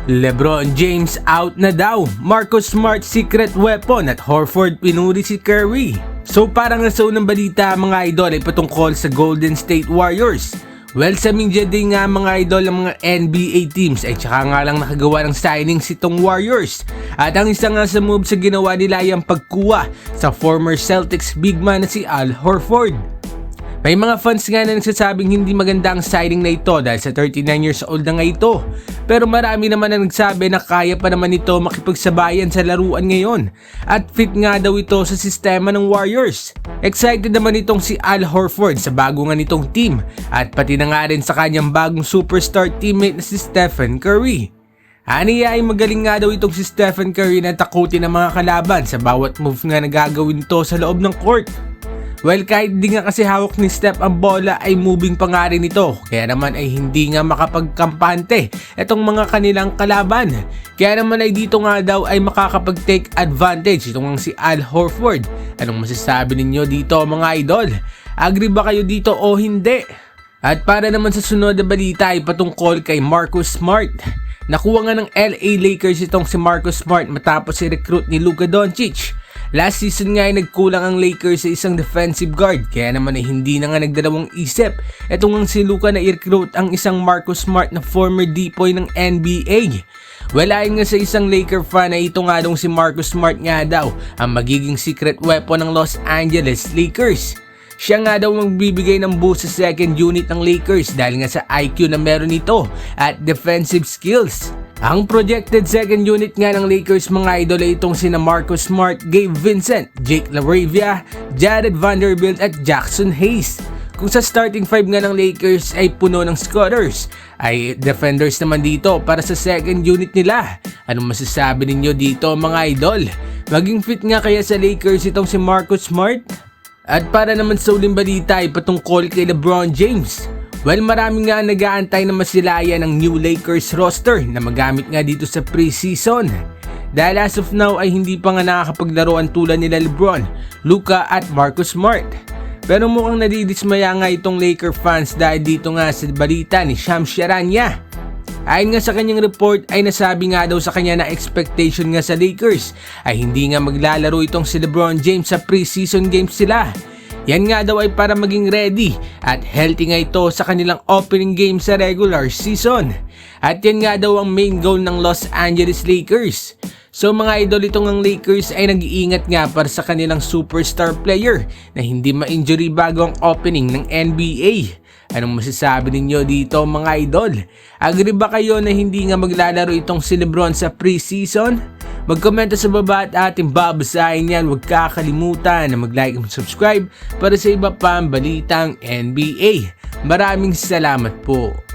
LeBron James out na daw, Marcus Smart secret weapon at Horford pinuri si Curry. So parang nasa unang balita mga idol ay patungkol sa Golden State Warriors. Well, sa media day nga mga idol ng mga NBA teams ay tsaka nga lang nakagawa ng signings itong Warriors. At ang isa nga sa move sa ginawa nila ay ang pagkuha sa former Celtics big man na si Al Horford. May mga fans nga na nagsasabing hindi maganda ang signing na ito dahil sa 39 years old na nga ito. Pero marami naman na nagsabi na kaya pa naman ito makipagsabayan sa laruan ngayon. At fit nga daw ito sa sistema ng Warriors. Excited naman itong si Al Horford sa bago nga nitong team. At pati na nga rin sa kanyang bagong superstar teammate na si Stephen Curry. Aniya ay magaling nga daw itong si Stephen Curry na takutin ang mga kalaban sa bawat move nga na gagawin ito sa loob ng court. Well, kahit di nga kasi hawak ni Steph ang bola ay moving pa nga rin ito. Kaya naman ay hindi nga makapagkampante itong mga kanilang kalaban. Kaya naman ay dito nga daw ay makakapag-take advantage itong si Al Horford. Anong masasabi ninyo dito mga idol? Agree ba kayo dito o hindi? At para naman sa sunod na balita ay patungkol kay Marcus Smart. Nakuha nga ng LA Lakers itong si Marcus Smart matapos i-recruit ni Luka Doncic. Last season nga ay nagkulang ang Lakers sa isang defensive guard kaya naman ay hindi na nga nagdalawang isip. Ito nga si Luka na i-recruit ang isang Marcus Smart na former D-boy ng NBA. Well, ayon nga sa isang Laker fan na ito nga dong si Marcus Smart nga daw ang magiging secret weapon ng Los Angeles Lakers. Siya nga daw magbibigay ng boost sa second unit ng Lakers dahil nga sa IQ na meron nito at defensive skills. Ang projected second unit nga ng Lakers mga idol ay itong sina Marcus Smart, Gabe Vincent, Jake LaRavia, Jared Vanderbilt at Jackson Hayes. Kung sa starting five nga ng Lakers ay puno ng scorers, ay defenders naman dito para sa second unit nila. Anong masasabi ninyo dito mga idol? Maging fit nga kaya sa Lakers itong si Marcus Smart? At para naman sa uling balita ay patungkol kay LeBron James. Well, marami nga nag-aantay na masilayan ng new Lakers roster na magamit nga dito sa preseason. Dahil as of now ay hindi pa nga nakakapaglaro ang tulad nila LeBron, Luka at Marcus Smart. Pero mukhang nadidismaya nga itong Laker fans dahil dito nga sa balita ni Shams Charania. Ayon nga sa kanyang report ay nasabi nga daw sa kanya na expectation nga sa Lakers ay hindi nga maglalaro itong si LeBron James sa preseason games sila. Yan nga daw ay para maging ready at healthy nga ito sa kanilang opening game sa regular season. At yan nga daw ang main goal ng Los Angeles Lakers. So mga idol, itong ang Lakers ay nag-iingat nga para sa kanilang superstar player na hindi ma-injury bago ang opening ng NBA. Anong masasabi ninyo dito mga idol? Agree ba kayo na hindi nga maglalaro itong si LeBron sa preseason? Magkomento sa baba at ating babasahin yan. Huwag kakalimutan na mag-like at subscribe para sa iba pang balitang NBA. Maraming salamat po.